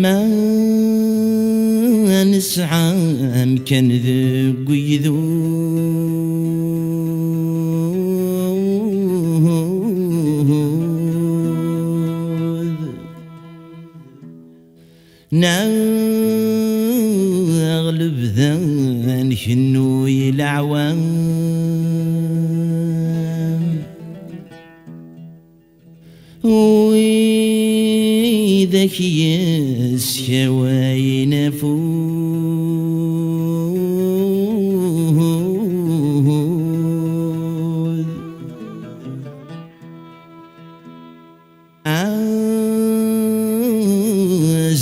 ما نسعى كان ذوق يذوذ نغلب ذان شنو الأعوام وإذا كيس شواي نفوذ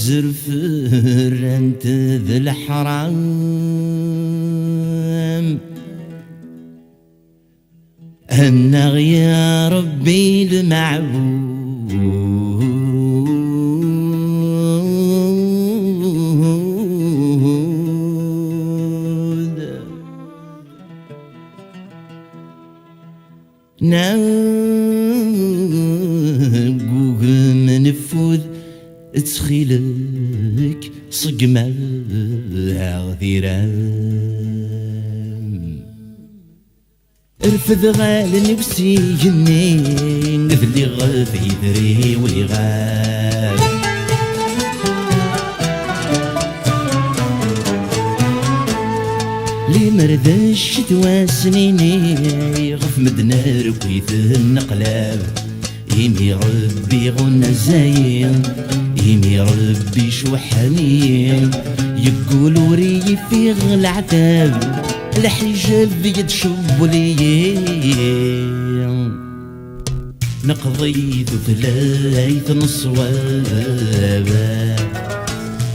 زرفر أنت ذا الحرام أنغ يا ربي المعبود ناقوق منفوذ تسخيلك صقمة غثيران ارفد غالني وسيجني نذلي غاف يدري ويغاب لي مردش تواسنيني غف مدنار كويث النقلاب يمي ربي غنى زين يمي ربي شوحني يقولوا ري في العتاب الحجاب يتشب لي نقضيت ثلاث نصوابا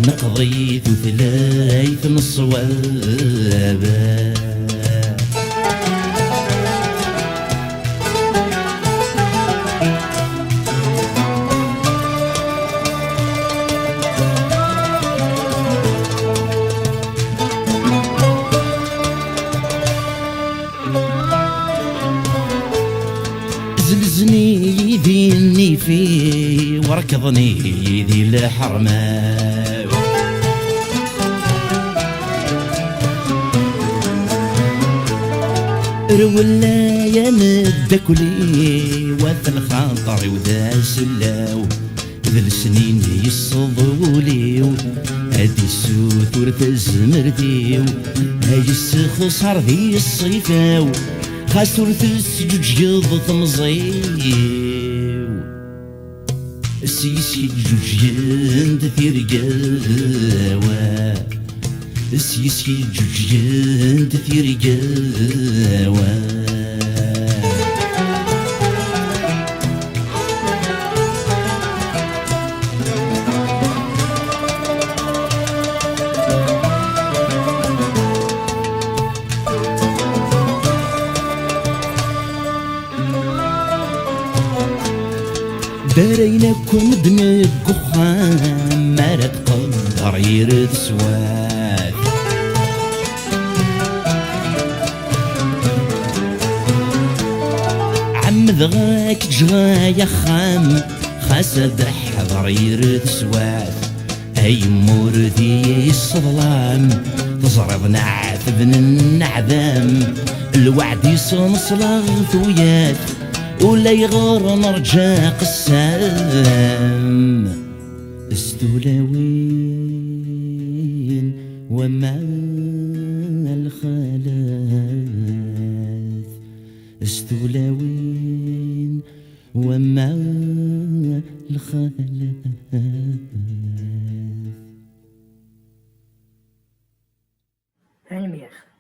نقضيت ثلاث نصوابا زلزني ذيني في وركضني ذي الحرمة رولا يا مدكلي وذا الخاطر وذا سلاو ذا السنين يصدولي هادي السوثور تزمرديو هاي السخصر ذي الصيفاو خاسور السجوج جيض تمزيو السيسي الجوج يند ثيرقاوا السيسي الجوج يند ثيرقاوا دارينكم دمي قخام ما تقدر يرد سواد عمد غاك جغايا خام خاسد حضر يرد سواد اي موردي الصظلام تزرب نعث بن النعذام الوعد يصنصلغ ثويات ولا يغار نرجع قسام استولاوين ومع الخلاث استولاوين ومع الخلاث علمي يا أخي